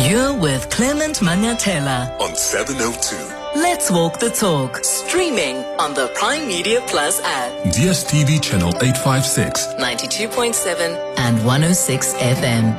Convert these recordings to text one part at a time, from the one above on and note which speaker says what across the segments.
Speaker 1: You're with Clement Manyathela
Speaker 2: on 702.
Speaker 1: Let's walk the talk. Streaming on the Prime Media Plus app.
Speaker 2: DSTV channel 856.
Speaker 1: 92.7 and 106 FM.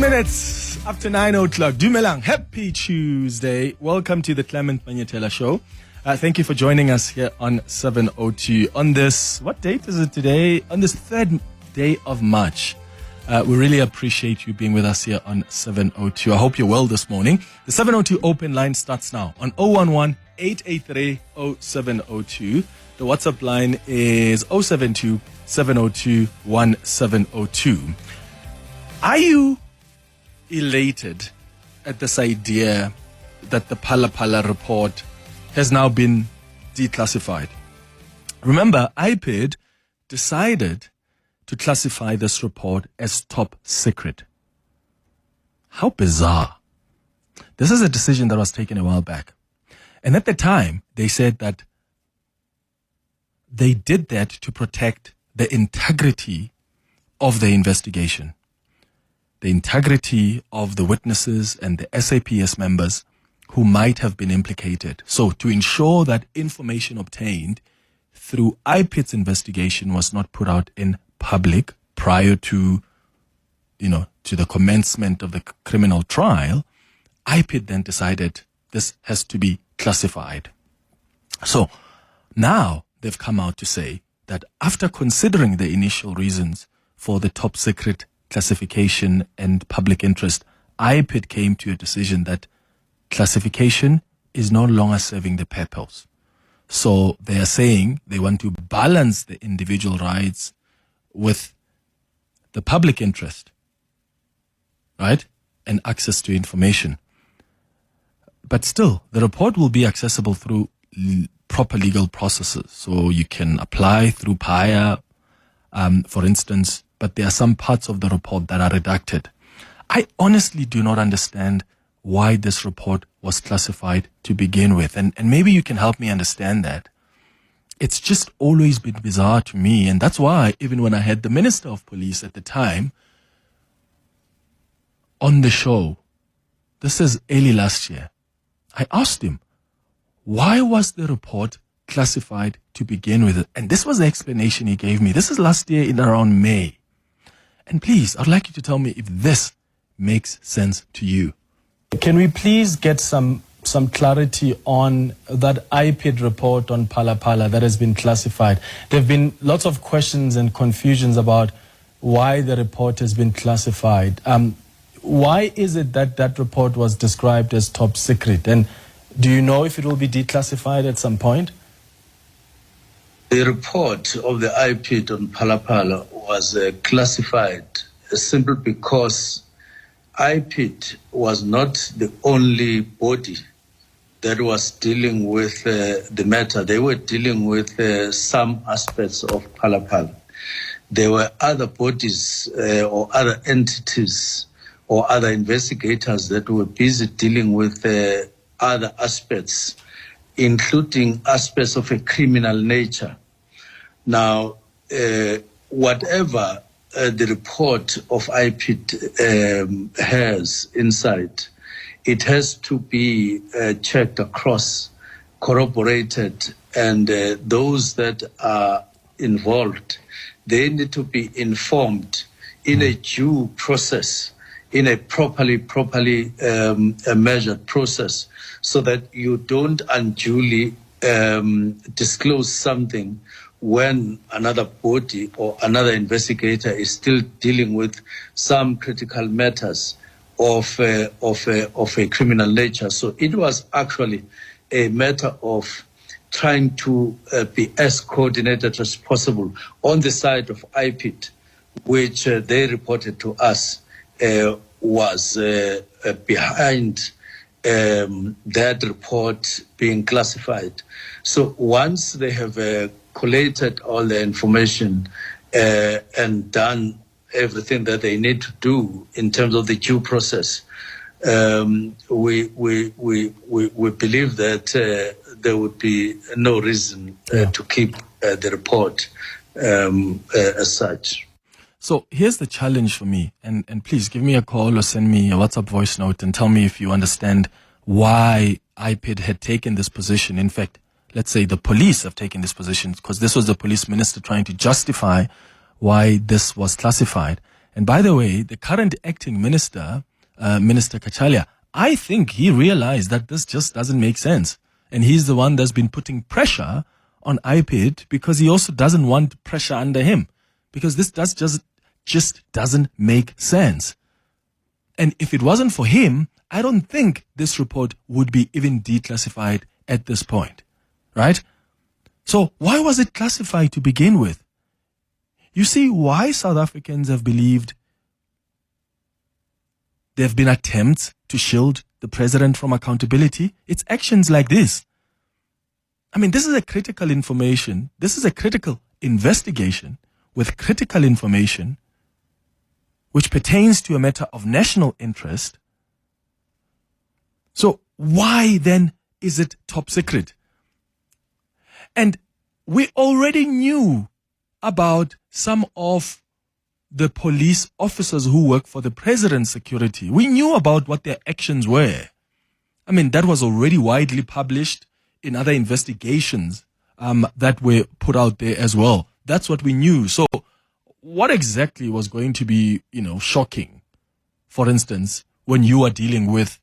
Speaker 3: Minutes up to 9 o'clock. Dumelang. Happy Tuesday. Welcome to the Clement Manyathela Show. Thank you for joining us here on 702 on this, what date is it today? On this 3rd day of March. We really appreciate you being with us here on 702. I hope you're well this morning. The 702 open line starts now on 011-883-0702. The WhatsApp line is 072-702-1702. Are you elated at this idea that the Phala Phala report has now been declassified? Remember, IPID decided to classify this report as top secret. How bizarre. This is a decision that was taken a while back. And at the time, they said that they did that to protect the integrity of the investigation, the integrity of the witnesses and the SAPS members who might have been implicated. So to ensure that information obtained through IPID's investigation was not put out in public prior to, to the commencement of the criminal trial, IPID then decided this has to be classified. So now they've come out to say that after considering the initial reasons for the top secret classification and public interest, IPID came to a decision that classification is no longer serving the purpose. So they are saying they want to balance the individual rights with the public interest, right? And access to information. But still, the report will be accessible through proper legal processes. So you can apply through PIA, for instance, but there are some parts of the report that are redacted. I honestly do not understand why this report was classified to begin with. And maybe you can help me understand that. It's just always been bizarre to me. And that's why even when I had the Minister of Police at the time on the show, this is early last year, I asked him, why was the report classified to begin with? And this was the explanation he gave me. This is last year in around May. And please, I'd like you to tell me if this makes sense to you. Can we please get some clarity on that IPID report on Phala Phala that has been classified? There have been lots of questions and confusions about why the report has been classified. Why is it that that report was described as top secret? And do you know if it will be declassified at some point?
Speaker 4: The report of the IPID on Phala Phala was classified simply because IPID was not the only body that was dealing with the matter. They were dealing with some aspects of Phala Phala. There were other bodies or other entities or other investigators that were busy dealing with other aspects, including aspects of a criminal nature. Now, whatever the report of IPID has inside, it has to be checked across, corroborated, and those that are involved, they need to be informed in a due process, in a properly measured process, so that you don't unduly disclose something when another body or another investigator is still dealing with some critical matters of a criminal nature. So it was actually a matter of trying to be as coordinated as possible on the side of IPID, which they reported to us was behind that report being classified. So once they have collated all the information and done everything that they need to do in terms of the due process, we believe that there would be no reason to keep the report as such.
Speaker 3: So here's the challenge for me, and please give me a call or send me a WhatsApp voice note and tell me if you understand why IPID had taken this position. In fact, let's say the police have taken this position, because this was the police minister trying to justify why this was classified. And by the way, the current acting minister, Minister Kachalia, I think he realized that this just doesn't make sense. And he's the one that's been putting pressure on IPID because he also doesn't want pressure under him. Because this just doesn't make sense. And if it wasn't for him, I don't think this report would be even declassified at this point. Right? So why was it classified to begin with? You see why South Africans have believed there have been attempts to shield the president from accountability? It's actions like this. I mean, this is a critical information. This is a critical investigation with critical information which pertains to a matter of national interest. So why then is it top secret? And we already knew about some of the police officers who work for the president's security. We knew about what their actions were. I mean, that was already widely published in other investigations that were put out there as well. That's what we knew. So what exactly was going to be, shocking, for instance, when you are dealing with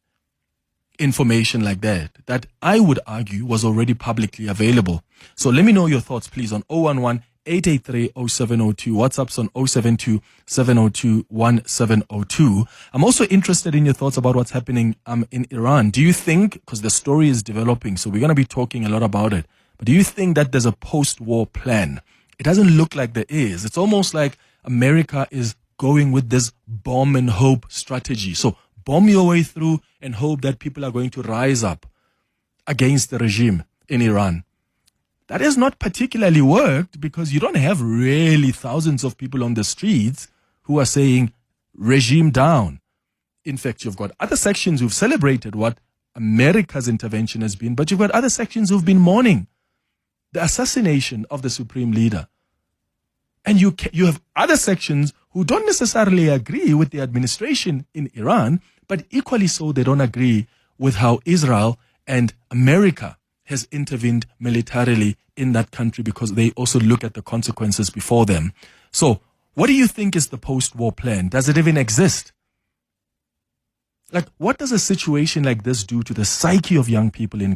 Speaker 3: information like that I would argue was already publicly available? So let me know your thoughts, please, on 011-883-0702. WhatsApp's on 072-702-1702. I'm also interested in your thoughts about what's happening in Iran. Do you think, because the story is developing, so we're going to be talking a lot about it, but do you think that there's a post-war plan? It doesn't look like there is. It's almost like America is going with this bomb and hope strategy. So bomb your way through and hope that people are going to rise up against the regime in Iran. That has not particularly worked because you don't have really thousands of people on the streets who are saying regime down. In fact, you've got other sections who've celebrated what America's intervention has been, but you've got other sections who've been mourning the assassination of the supreme leader. And you have other sections who don't necessarily agree with the administration in Iran, but equally so they don't agree with how Israel and America has intervened militarily in that country, because they also look at the consequences before them. So what do you think is the post-war plan? Does it even exist? Like, what does a situation like this do to the psyche of young people in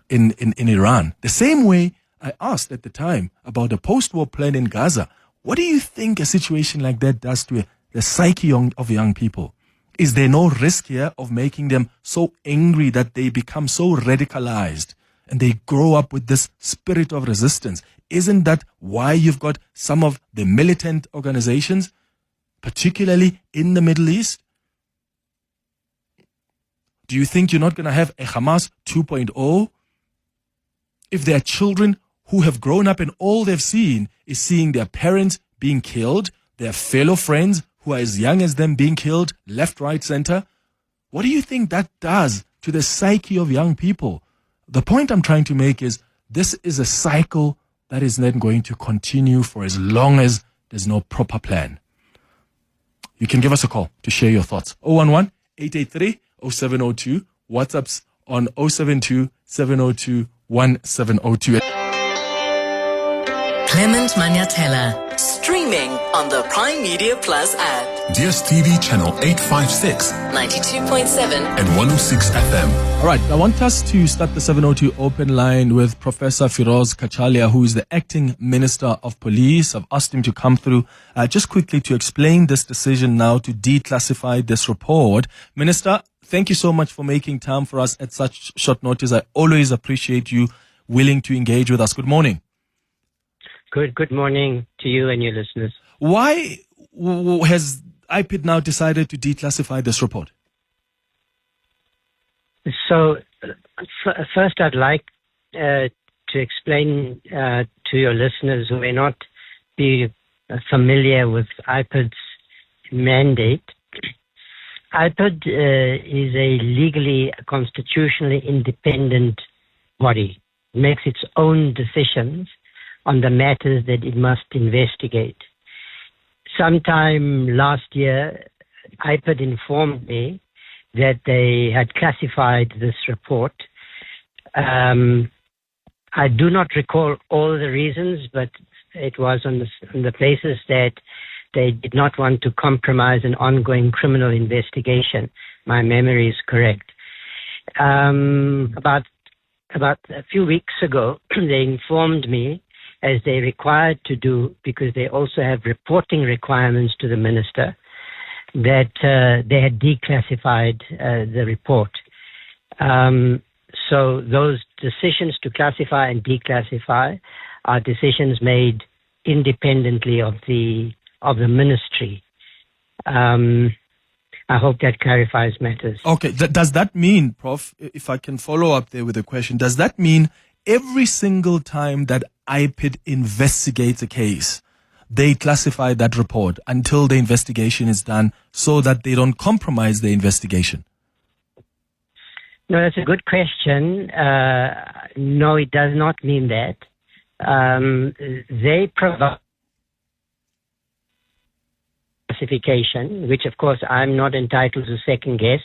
Speaker 3: Iran? The same way I asked at the time about the post-war plan in Gaza. What do you think a situation like that does to the psyche of young people? Is there no risk here of making them so angry that they become so radicalized and they grow up with this spirit of resistance? Isn't that why you've got some of the militant organizations, particularly in the Middle East? Do you think you're not going to have a Hamas 2.0? If there are children who have grown up and all they've seen is seeing their parents being killed, their fellow friends who are as young as them being killed, left, right, center, what do you think that does to the psyche of young people? The point I'm trying to make is this is a cycle that is then going to continue for as long as there's no proper plan. You can give us a call to share your thoughts. 011-883-0702. WhatsApp's on 072-702-1702.
Speaker 1: Clement Manyathela, streaming on the Prime Media Plus app.
Speaker 2: DSTV channel 856
Speaker 1: 92.7
Speaker 2: and 106 FM.
Speaker 3: All right, I want us to start the 702 open line with Professor Firoz Kachalia, who is the acting Minister of Police. I've asked him to come through just quickly to explain this decision now to declassify this report. Minister, thank you so much for making time for us at such short notice. I always appreciate you willing to engage with us. Good morning.
Speaker 5: Good morning to you and your listeners.
Speaker 3: Why has IPID now decided to declassify this report?
Speaker 5: So, first I'd like to explain to your listeners who may not be familiar with IPID's mandate. IPID is a legally, constitutionally independent body. It makes its own decisions on the matters that it must investigate. Sometime last year, IPID informed me that they had classified this report. I do not recall all the reasons, but it was on the basis that they did not want to compromise an ongoing criminal investigation. My memory is correct. About a few weeks ago, they informed me, as they're required to do, because they also have reporting requirements to the minister, that they had declassified the report. So those decisions to classify and declassify are decisions made independently of the ministry. I hope that clarifies matters.
Speaker 3: Okay, does that mean, Prof, if I can follow up there with a question, does that mean every single time that IPID investigates a case, they classify that report until the investigation is done so that they don't compromise the investigation?
Speaker 5: No, that's a good question. No, it does not mean that. They provide classification, which of course I'm not entitled to second guess,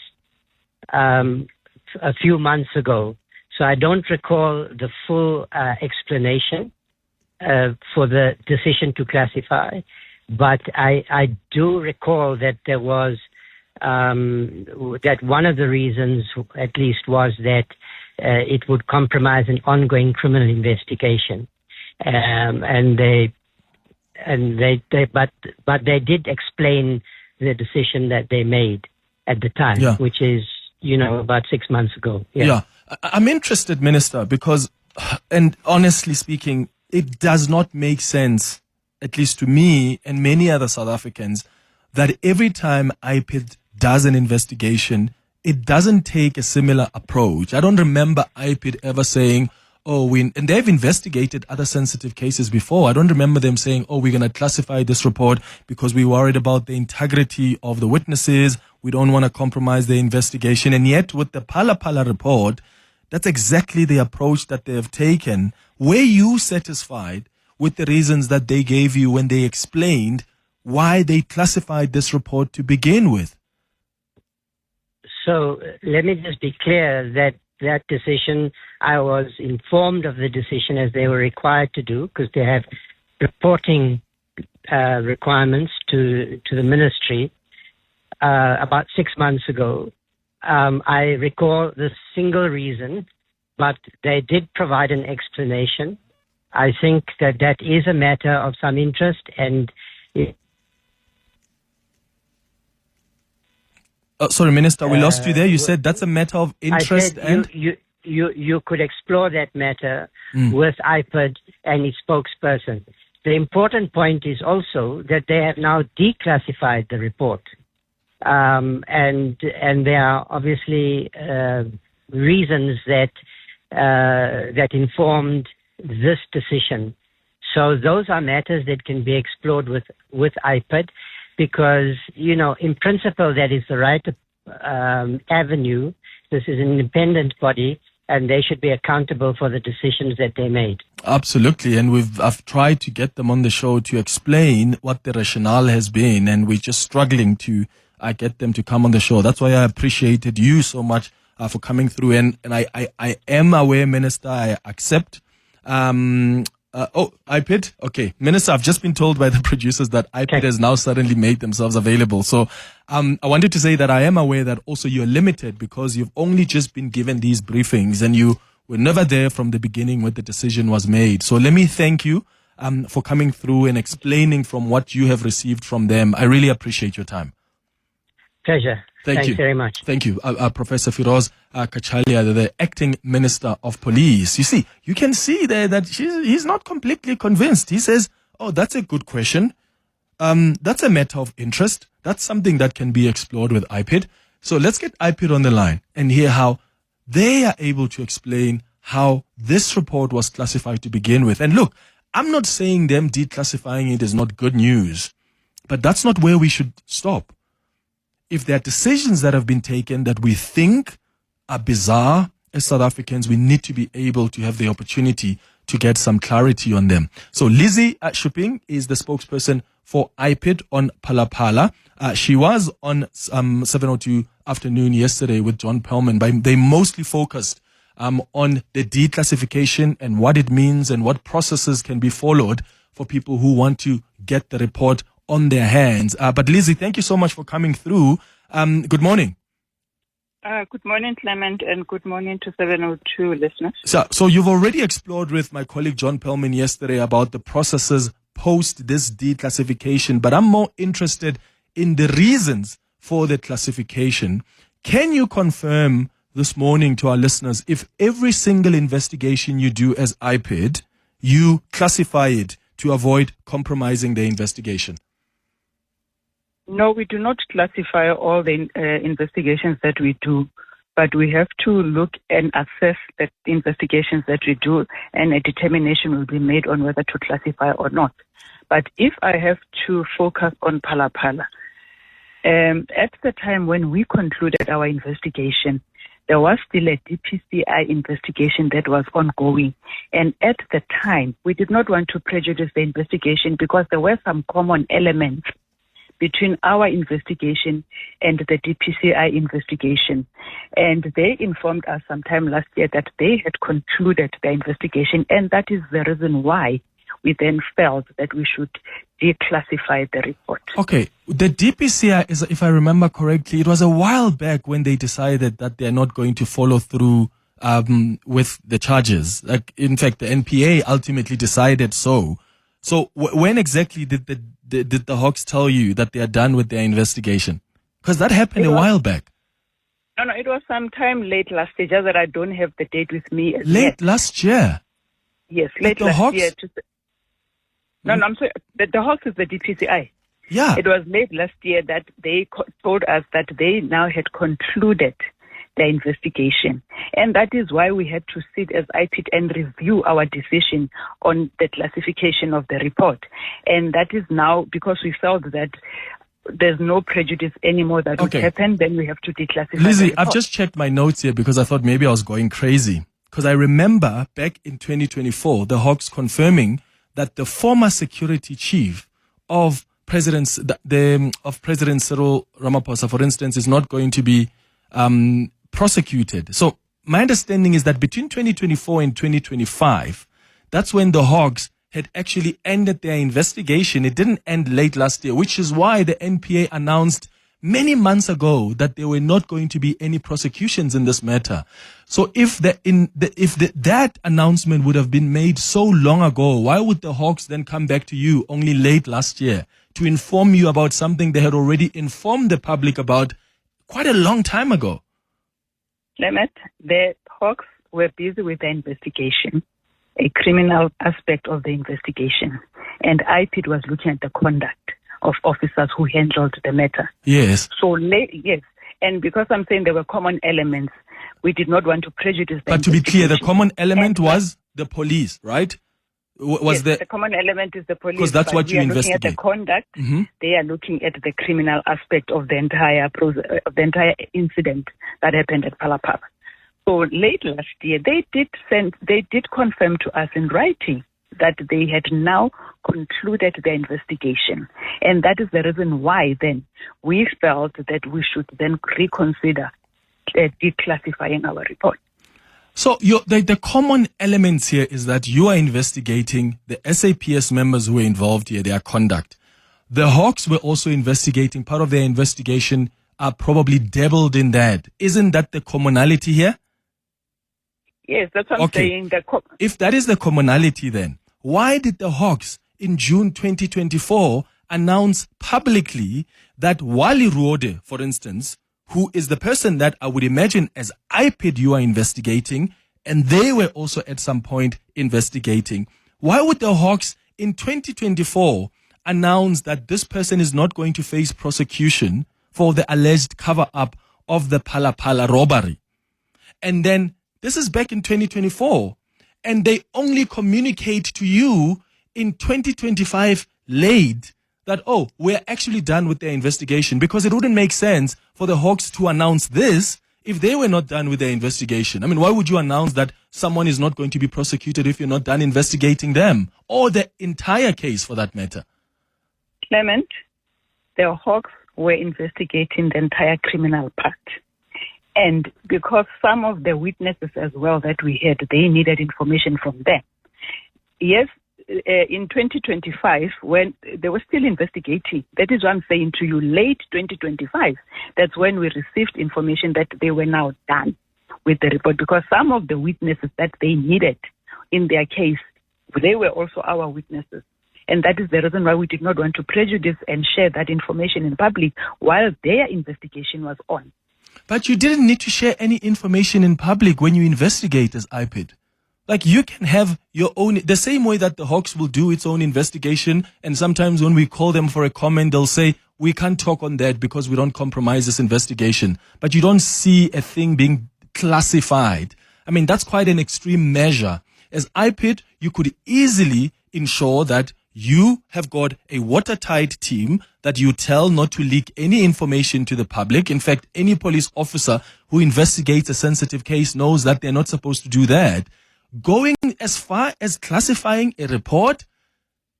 Speaker 5: a few months ago. So I don't recall the full explanation for the decision to classify, but I do recall that there was that one of the reasons, at least, was that it would compromise an ongoing criminal investigation, but they did explain the decision that they made at the time, which is about 6 months ago.
Speaker 3: Yeah. I'm interested, Minister, because, and honestly speaking, it does not make sense, at least to me and many other South Africans, that every time IPID does an investigation, it doesn't take a similar approach. I don't remember IPID ever saying, and they've investigated other sensitive cases before. I don't remember them saying, we're going to classify this report because we're worried about the integrity of the witnesses. We don't want to compromise the investigation. And yet with the Phala Phala report, that's exactly the approach that they have taken. Were you satisfied with the reasons that they gave you when they explained why they classified this report to begin with?
Speaker 5: So let me just be clear that decision, I was informed of the decision as they were required to do, because they have reporting requirements to the ministry about 6 months ago. I recall the single reason, but they did provide an explanation. I think that is a matter of some interest, and
Speaker 3: sorry, Minister, we lost you there. You said that's a matter of interest, and
Speaker 5: you could explore that matter with IPID and its spokesperson. The important point is also that they have now declassified the report. And there are obviously reasons that informed this decision. So those are matters that can be explored with IPID, because in principle that is the right avenue. This is an independent body. and they should be accountable for the decisions that they made.
Speaker 3: Absolutely, and I've tried to get them on the show to explain what the rationale has been, and we're just struggling to get them to come on the show. That's why I appreciated you so much for coming through, and I am aware, Minister, I accept. IPID? Okay. Minister, I've just been told by the producers that IPID has now suddenly made themselves available. So I wanted to say that I am aware that also you're limited because you've only just been given these briefings and you were never there from the beginning when the decision was made. So let me thank you for coming through and explaining from what you have received from them. I really appreciate your time.
Speaker 5: Pleasure. Thanks very much.
Speaker 3: Thank you. Professor Firoz Kachalia, the acting Minister of Police. You see, you can see there that he's not completely convinced. He says, oh, that's a good question. That's a matter of interest. That's something that can be explored with IPID. So let's get IPID on the line and hear how they are able to explain how this report was classified to begin with. And look, I'm not saying them declassifying it is not good news, but that's not where we should stop. If there are decisions that have been taken that we think are bizarre as South Africans, we need to be able to have the opportunity to get some clarity on them. So Lizzie Shuping is the spokesperson for IPID on Phala Phala. She was on 7:02 afternoon yesterday with John Perlman, but they mostly focused on the declassification and what it means and what processes can be followed for people who want to get the report on their hands. But Lizzie, thank you so much for coming through. Good morning.
Speaker 6: Good morning, Clement, and good morning to 702 listeners.
Speaker 3: So you've already explored with my colleague John Perlman yesterday about the processes post this declassification, but I'm more interested in the reasons for the classification. Can you confirm this morning to our listeners if every single investigation you do as IPID, you classify it to avoid compromising the investigation?
Speaker 6: No, we do not classify all the investigations that we do, but we have to look and assess the investigations that we do, and a determination will be made on whether to classify or not. But if I have to focus on Phala Phala, at the time when we concluded our investigation, there was still a DPCI investigation that was ongoing. And at the time, we did not want to prejudice the investigation because there were some common elements between our investigation and the DPCI investigation. And they informed us sometime last year that they had concluded the investigation, and that is the reason why we then felt that we should declassify the report. Okay.
Speaker 3: The DPCI, is, if I remember correctly, it was a while back when they decided that they're not going to follow through with the charges. Like, in fact, the NPA ultimately decided so. So when exactly did the Hawks tell you that they are done with their investigation? Because that happened a while back.
Speaker 6: No, it was sometime late last year, just that I don't have the date with me.
Speaker 3: Late last year?
Speaker 6: Yes, late last year. No, I'm sorry. The Hawks is the DPCI.
Speaker 3: Yeah.
Speaker 6: It was late last year that they told us that they now had concluded the investigation. And that is why we had to sit as IPID and review our decision on the classification of the report. And that is now because we felt that there's no prejudice anymore that would happen, then we have to declassify.
Speaker 3: Lizzie, I've just checked my notes here because I thought maybe I was going crazy. Because I remember back in 2024, the Hawks confirming that the former security chief of President Cyril Ramaphosa, for instance, is not going to be prosecuted. So my understanding is that between 2024 and 2025, that's when the Hawks had actually ended their investigation. It didn't end late last year, which is why the NPA announced many months ago that there were not going to be any prosecutions in this matter. So if that announcement would have been made so long ago, why would the Hawks then come back to you only late last year to inform you about something they had already informed the public about quite a long time ago?
Speaker 6: Clement, the Hawks were busy with the investigation, a criminal aspect of the investigation, and IPID was looking at the conduct of officers who handled the matter.
Speaker 3: Yes.
Speaker 6: So, yes. And because I'm saying there were common elements, we did not want to prejudice them.
Speaker 3: But to be clear, the common element was the police, right?
Speaker 6: The common element is the police.
Speaker 3: Because that's what you investigate.
Speaker 6: Looking at the conduct. Mm-hmm. They are looking at the criminal aspect of the entire incident that happened at Phala Phala. So late last year, they did confirm to us in writing that they had now concluded their investigation. And that is the reason why then we felt that we should then reconsider declassifying our report.
Speaker 3: So the common elements here is that you are investigating the SAPS members who were involved here, their conduct. The Hawks were also investigating. Part of their investigation are probably dabbled in that. Isn't that the commonality here?
Speaker 6: Yes, that's what I'm saying.
Speaker 3: If that is the commonality, then why did the Hawks in June 2024 announce publicly that Wally Ruode, for instance, who is the person that I would imagine as IPID you are investigating, and they were also at some point investigating. Why would the Hawks in 2024 announce that this person is not going to face prosecution for the alleged cover-up of the Phala Phala robbery? And then this is back in 2024, and they only communicate to you in 2025 late that, oh, we're actually done with their investigation, because it wouldn't make sense for the Hawks to announce this if they were not done with their investigation. I mean, why would you announce that someone is not going to be prosecuted if you're not done investigating them, or the entire case for that matter?
Speaker 6: Clement, the Hawks were investigating the entire criminal part. And because some of the witnesses as well that we had, they needed information from them. Yes, in 2025, when they were still investigating, that is what I'm saying to you, late 2025, that's when we received information that they were now done with the report, because some of the witnesses that they needed in their case, they were also our witnesses. And that is the reason why we did not want to prejudice and share that information in public while their investigation was on.
Speaker 3: But you didn't need to share any information in public when you investigate as IPID. Like, you can have your own, the same way that the Hawks will do its own investigation. And sometimes when we call them for a comment, they'll say, we can't talk on that because we don't compromise this investigation. But you don't see a thing being classified. I mean, that's quite an extreme measure. As IPID, you could easily ensure that you have got a watertight team that you tell not to leak any information to the public. In fact, any police officer who investigates a sensitive case knows that they're not supposed to do that. Going as far as classifying a report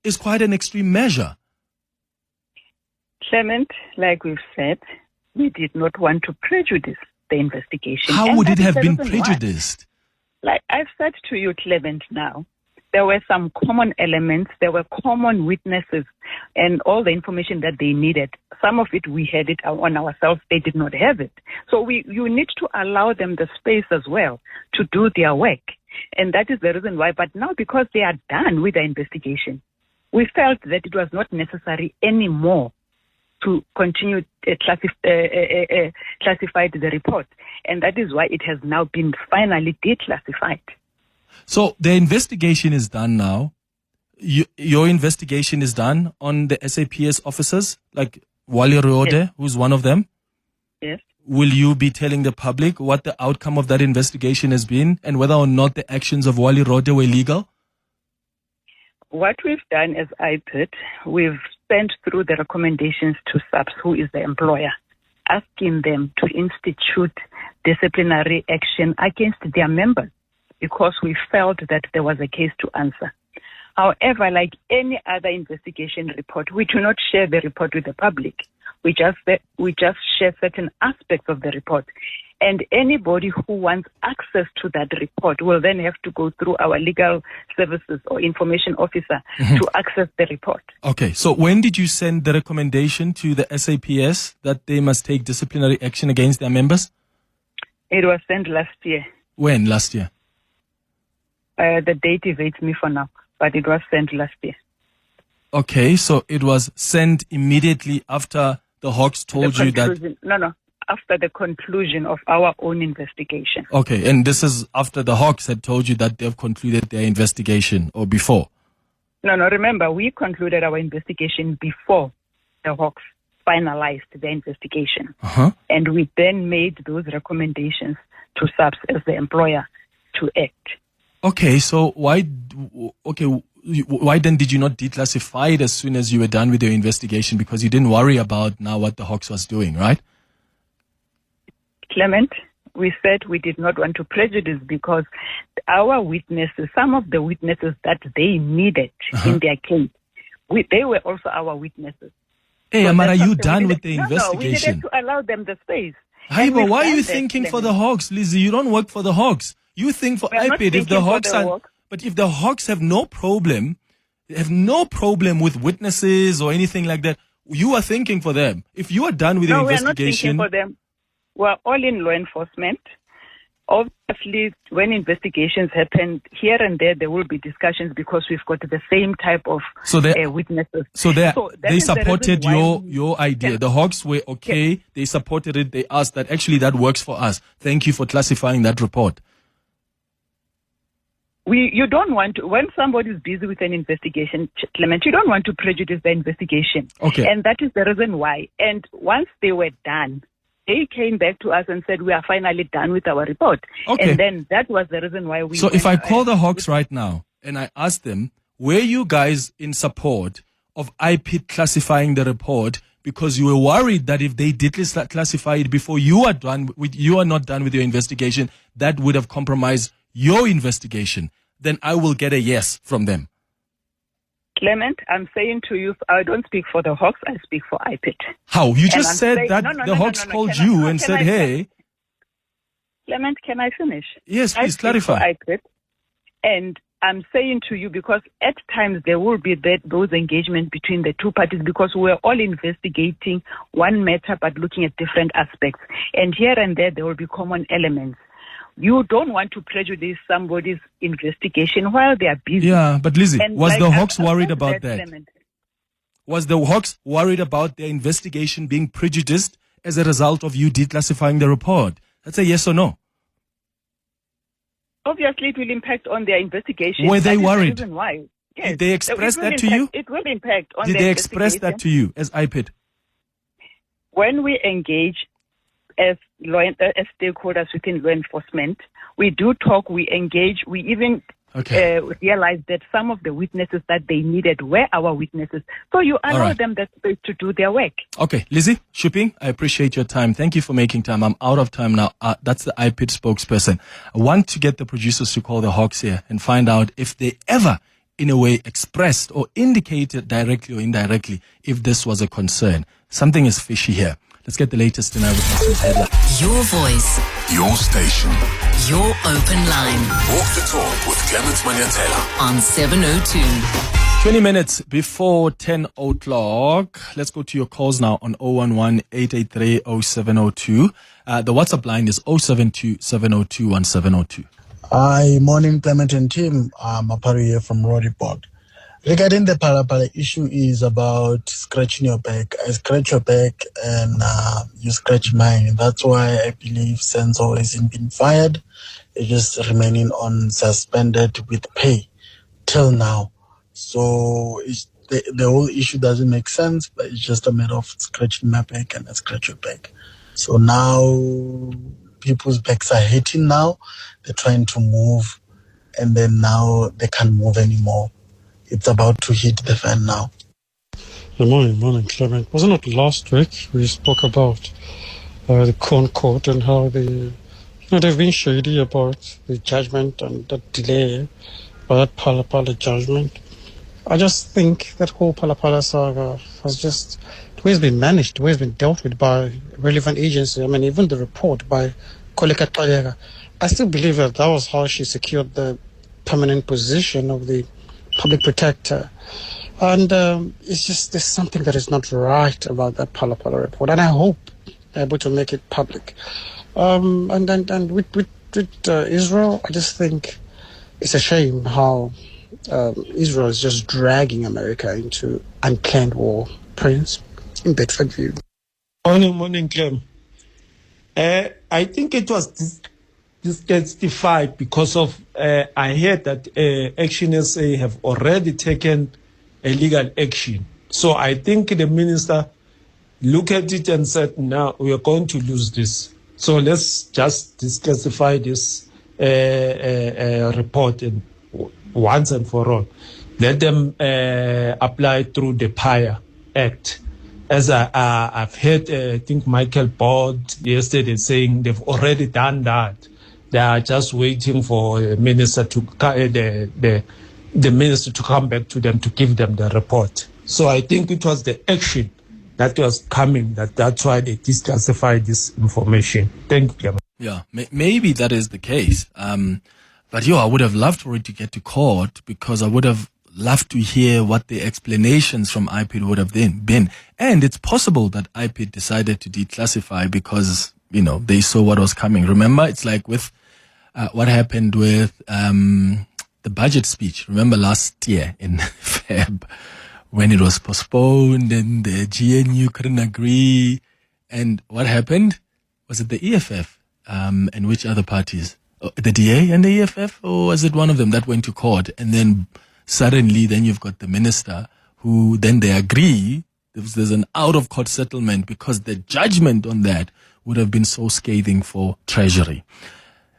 Speaker 3: is quite an extreme measure.
Speaker 6: Clement, like we've said, we did not want to prejudice the investigation.
Speaker 3: How would it have been prejudiced?
Speaker 6: Like I've said to you, Clement, now, there were some common elements, there were common witnesses, and all the information that they needed. Some of it, we had it on ourselves, they did not have it. So you need to allow them the space as well to do their work. And that is the reason why. But now, because they are done with the investigation, we felt that it was not necessary anymore to continue classify the report. And that is why it has now been finally declassified.
Speaker 3: So the investigation is done now. Your investigation is done on the SAPS officers, like Wally Ruode, yes, who's one of them?
Speaker 6: Yes.
Speaker 3: Will you be telling the public what the outcome of that investigation has been and whether or not the actions of Wally Ruode were legal?
Speaker 6: What we've done as IPID, we've sent through the recommendations to SAPS, who is the employer, asking them to institute disciplinary action against their members because we felt that there was a case to answer. However, like any other investigation report, we do not share the report with the public. We just share certain aspects of the report. And anybody who wants access to that report will then have to go through our legal services or information officer to access the report.
Speaker 3: Okay, so when did you send the recommendation to the SAPS that they must take disciplinary action against their members?
Speaker 6: It was sent last year.
Speaker 3: When last year?
Speaker 6: The date evades me for now, but it was sent last year.
Speaker 3: Okay, so it was sent immediately after the Hawks told you that...
Speaker 6: No, after the conclusion of our own investigation.
Speaker 3: Okay, and this is after the Hawks had told you that they've concluded their investigation, or before?
Speaker 6: No, remember, we concluded our investigation before the Hawks finalized their investigation. And we then made those recommendations to SAPS as the employer to act.
Speaker 3: Okay, so why then did you not declassify it as soon as you were done with your investigation? Because you didn't worry about now what the Hawks was doing, right?
Speaker 6: Clement, we said we did not want to prejudice because our witnesses, some of the witnesses that they needed in their case, they were also our witnesses.
Speaker 3: Hey,
Speaker 6: So
Speaker 3: Amara,
Speaker 6: that's
Speaker 3: you
Speaker 6: something
Speaker 3: done
Speaker 6: we
Speaker 3: with
Speaker 6: needed-
Speaker 3: the
Speaker 6: No, we
Speaker 3: investigation?
Speaker 6: needed to allow them the space.
Speaker 3: Hey,
Speaker 6: And
Speaker 3: but
Speaker 6: we've
Speaker 3: why are
Speaker 6: done
Speaker 3: you
Speaker 6: that,
Speaker 3: thinking for
Speaker 6: Clement.
Speaker 3: the Hawks, Lizzie? You don't work for the Hawks. You think for
Speaker 6: We're not
Speaker 3: IPID. If the
Speaker 6: thinking for
Speaker 3: Hawks
Speaker 6: the
Speaker 3: are,
Speaker 6: Hawks.
Speaker 3: but if the Hawks have no problem with witnesses or anything like that, you are thinking for them. If you are done with
Speaker 6: No,
Speaker 3: your
Speaker 6: we are not
Speaker 3: investigation,
Speaker 6: thinking for them. We're all in law enforcement. Obviously, when investigations happen here and there will be discussions because we've got the same type of
Speaker 3: So they-
Speaker 6: witnesses.
Speaker 3: so they
Speaker 6: that
Speaker 3: they
Speaker 6: is the
Speaker 3: supported
Speaker 6: reason why we-
Speaker 3: your idea.
Speaker 6: Yeah.
Speaker 3: The Hawks were okay. They supported it. They asked that actually that works for us. Thank you for classifying that report.
Speaker 6: You don't want to, when somebody is busy with an investigation, Clement, you don't want to prejudice the investigation.
Speaker 3: Okay.
Speaker 6: And that is the reason why. And once they were done, they came back to us and said, we are finally done with our report.
Speaker 3: Okay.
Speaker 6: And then that was the reason why we
Speaker 3: So if I
Speaker 6: went,
Speaker 3: call the Hawks right now and I ask them, were you guys in support of IPID classifying the report because you were worried that if they did classify it before you are not done with your investigation, that would have compromised your investigation, then I will get a yes from them.
Speaker 6: Clement, I'm saying to you, I don't speak for the Hawks, I speak for IPID.
Speaker 3: How? You
Speaker 6: And
Speaker 3: just
Speaker 6: I'm
Speaker 3: said
Speaker 6: saying-
Speaker 3: that
Speaker 6: no,
Speaker 3: the Hawks called
Speaker 6: Can
Speaker 3: you
Speaker 6: I-
Speaker 3: and
Speaker 6: can
Speaker 3: said,
Speaker 6: I-
Speaker 3: hey,
Speaker 6: Clement, can I finish?
Speaker 3: yes,
Speaker 6: I
Speaker 3: please
Speaker 6: speak
Speaker 3: clarify.
Speaker 6: for IPID, and I'm saying to you because at times there will be those engagements between the two parties because we're all investigating one matter but looking at different aspects. And here and there will be common elements. You don't want to prejudice somebody's investigation while they are busy.
Speaker 3: Yeah, but Lizzie,
Speaker 6: And
Speaker 3: was
Speaker 6: like,
Speaker 3: the
Speaker 6: I've-
Speaker 3: Hawks
Speaker 6: I've
Speaker 3: worried
Speaker 6: said
Speaker 3: about that?
Speaker 6: Clement.
Speaker 3: Was the Hawks worried about their investigation being prejudiced as a result of you declassifying the report? That's a yes or no.
Speaker 6: Obviously, it will impact on their investigation.
Speaker 3: Were they
Speaker 6: That is the
Speaker 3: worried?
Speaker 6: reason why. Yes.
Speaker 3: Did they express
Speaker 6: It will
Speaker 3: that to you?
Speaker 6: impact- It will impact on
Speaker 3: Did
Speaker 6: their
Speaker 3: they express that to you as IPID?
Speaker 6: When we engage as stakeholders within law enforcement, we do talk, we engage, we even
Speaker 3: Okay.
Speaker 6: realize that some of the witnesses that they needed were our witnesses. So you allow
Speaker 3: right.
Speaker 6: them that space to do their work.
Speaker 3: Okay, Lizzie, Shipping, I appreciate your time. Thank you for making time. I'm out of time now. That's the IPID spokesperson. I want to get the producers to call the Hawks here and find out if they ever, in a way, expressed or indicated directly or indirectly if this was a concern. Something is fishy here. Let's get the latest in our headlines.
Speaker 1: Your voice,
Speaker 2: Your station.
Speaker 1: your open line
Speaker 2: Walk the talk with Clement Manyathela.
Speaker 1: on 702.
Speaker 3: 20 minutes before 10 o'clock. Let's go to your calls now on 011-883-0702. The WhatsApp line is 072-702-1702.
Speaker 7: Hi, morning, Clement and team. I'm Apari here from Rodiport. Regarding the Phala Phala issue is about scratching your back. I scratch your back and you scratch mine. That's why I believe Senzo hasn't been fired. It's just remaining on suspended with pay till now. So the whole issue doesn't make sense, but it's just a matter of scratching my back and I scratch your back. So now people's backs are hurting now. They're trying to move and then now they can't move anymore. It's about to hit the fan now.
Speaker 8: Good morning, Clement. Wasn't it last week we spoke about the Corn Court and how they've been shady about the judgment and the delay by that Phala Phala judgment. I just think that whole Phala Phala saga has just the way it's been managed, the way it's been dealt with by relevant agencies. I mean, even the report by Koleka Talega. I still believe that was how she secured the permanent position of the public protector. And it's just there's something that is not right about that Phala Phala report. And I hope they're able to make it public. And with Israel, I just think it's a shame how Israel is just dragging America into unplanned war. Prince, in Bedfordview.
Speaker 9: Morning, Clem. I think it was declassified because of I heard that Action SA have already taken a legal action. So I think the minister looked at it and said, "Now we are going to lose this. So let's just declassify this report once and for all. Let them apply through the PIA Act." as I've heard, I think Michael Bott yesterday saying they've already done that. They are just waiting for the minister to the minister to come back to them to give them the report. So I think it was the action that was coming. That's why they declassified this information. Thank you.
Speaker 3: Yeah, maybe that is the case. But I would have loved for it to get to court, because I would have loved to hear what the explanations from IPID would have been. And it's possible that IPID decided to declassify because, they saw what was coming. Remember, it's like with what happened with the budget speech. Remember last year in Feb, when it was postponed and the GNU couldn't agree. And what happened? Was it the EFF? And which other parties? The DA and the EFF? Or was it one of them that went to court? And then suddenly, then you've got the minister who then they agree. There's an out-of-court settlement because the judgment on that would have been so scathing for Treasury.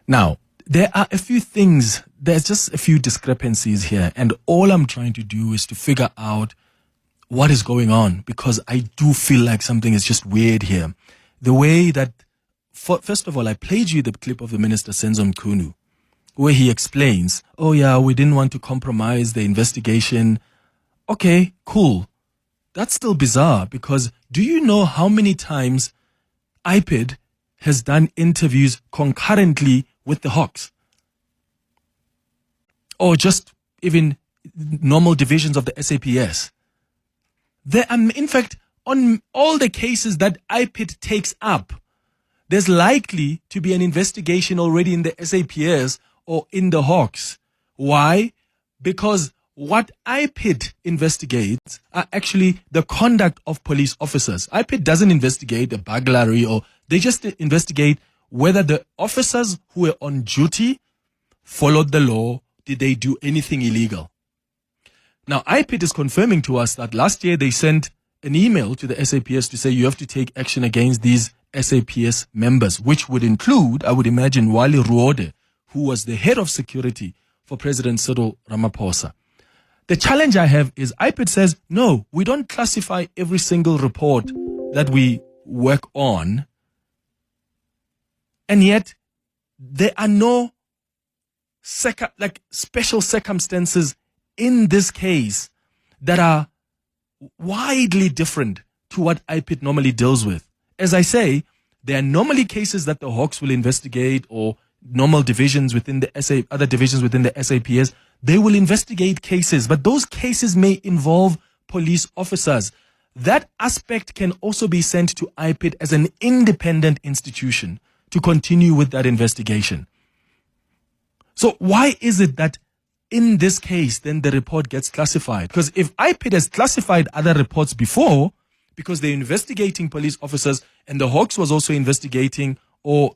Speaker 3: Now, there are a few things, there's just a few discrepancies here. And all I'm trying to do is to figure out what is going on, because I do feel like something is just weird here. The way that, first of all, I played you the clip of the Minister Senzo Mchunu, where he explains, we didn't want to compromise the investigation. Okay, cool. That's still bizarre, because do you know how many times IPID has done interviews concurrently with the Hawks? Or just even normal divisions of the SAPS? In fact, on all the cases that IPID takes up, there's likely to be an investigation already in the SAPS or in the Hawks. Why? Because what IPID investigates are actually the conduct of police officers. IPID doesn't investigate a burglary, or they just investigate whether the officers who were on duty followed the law. Did they do anything illegal? Now, IPID is confirming to us that last year they sent an email to the SAPS to say you have to take action against these SAPS members, which would include, I would imagine, Wally Ruode, who was the head of security for President Cyril Ramaphosa. The challenge I have is IPID says, no, we don't classify every single report that we work on. And yet there are no special circumstances in this case that are widely different to what IPID normally deals with. As I say, there are normally cases that the Hawks will investigate, or normal divisions within the other divisions within the SAPS. They will investigate cases, but those cases may involve police officers. That aspect can also be sent to IPID as an independent institution to continue with that investigation. So why is it that in this case, then the report gets classified? Because if IPID has classified other reports before, because they're investigating police officers, and the Hawks was also investigating, or,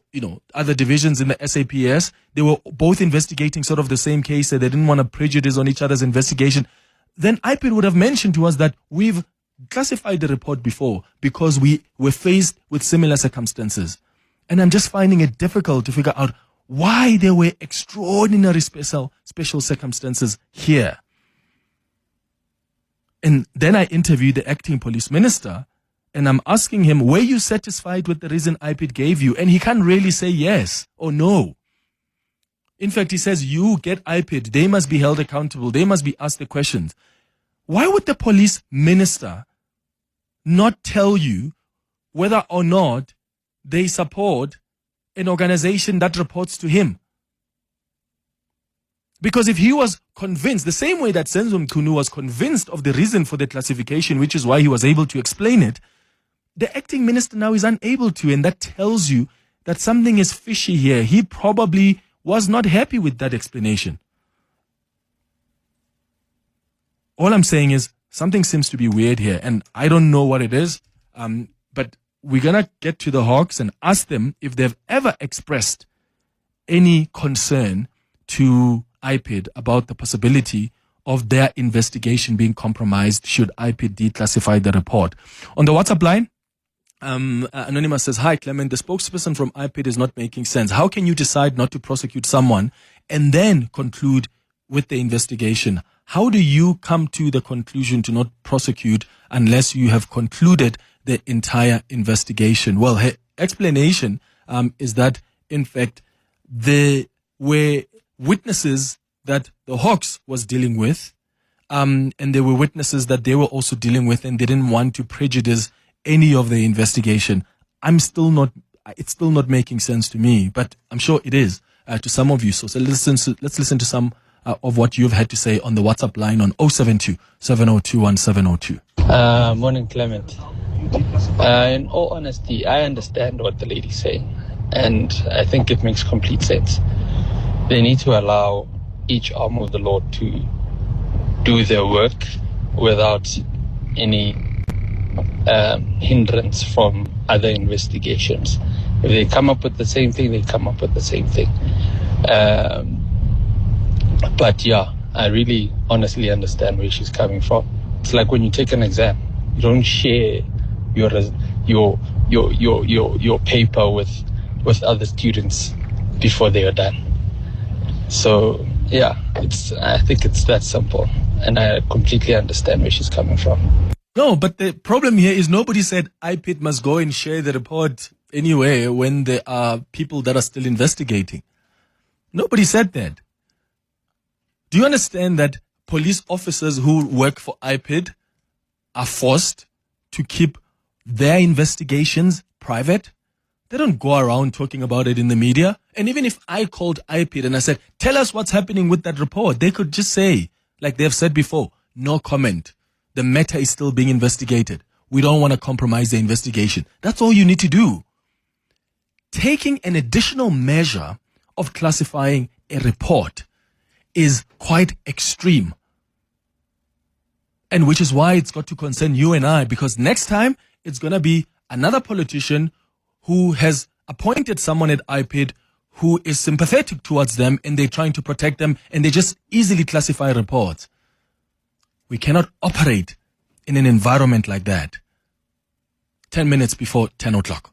Speaker 3: other divisions in the SAPS, they were both investigating sort of the same case, so they didn't want to prejudice on each other's investigation, then IPID would have mentioned to us that we've classified the report before because we were faced with similar circumstances. And I'm just finding it difficult to figure out why there were extraordinary special circumstances here. And then I interviewed the acting police minister, and I'm asking him, were you satisfied with the reason IPID gave you? And he can't really say yes or no. In fact, he says, you get IPID, they must be held accountable, they must be asked the questions. Why would the police minister not tell you whether or not they support an organization that reports to him? Because if he was convinced, the same way that Senzo Mchunu was convinced of the reason for the classification, which is why he was able to explain it, the acting minister now is unable to, and that tells you that something is fishy here. He probably was not happy with that explanation. All I'm saying is something seems to be weird here, and I don't know what it is, but we're going to get to the Hawks and ask them if they've ever expressed any concern to IPID about the possibility of their investigation being compromised should IPID declassify the report. On the WhatsApp line, Anonymous says, hi Clement, the spokesperson from IPID is not making sense. How can you decide not to prosecute someone and then conclude with the investigation? How do you come to the conclusion to not prosecute unless you have concluded the entire investigation? Well, her explanation is that, in fact, there were witnesses that the Hawks was dealing with, and there were witnesses that they were also dealing with, and they didn't want to prejudice any of the investigation. It's still not making sense to me, but I'm sure it is to some of you. So let's listen to some of what you've had to say on the WhatsApp line on 072 702 1702.
Speaker 10: Morning, Clement. In all honesty, I understand what the lady's saying, and I think it makes complete sense. They need to allow each arm of the law to do their work without any hindrance from other investigations. If they come up with the same thing, they come up with the same thing. But yeah, I really honestly understand where she's coming from. It's like when you take an exam, you don't share your paper with other students before they are done. So yeah, I think it's that simple, and I completely understand where she's coming from.
Speaker 3: No, but the problem here is nobody said IPID must go and share the report anyway when there are people that are still investigating. Nobody said that. Do you understand that police officers who work for IPID are forced to keep their investigations private? They don't go around talking about it in the media. And even if I called IPID and I said, tell us what's happening with that report, they could just say, like they've said before, no comment. The matter is still being investigated. We don't want to compromise the investigation. That's all you need to do. Taking an additional measure of classifying a report is quite extreme. And which is why it's got to concern you and I, because next time it's going to be another politician who has appointed someone at IPID who is sympathetic towards them, and they're trying to protect them, and they just easily classify reports. We cannot operate in an environment like that. 10 minutes before 10 o'clock.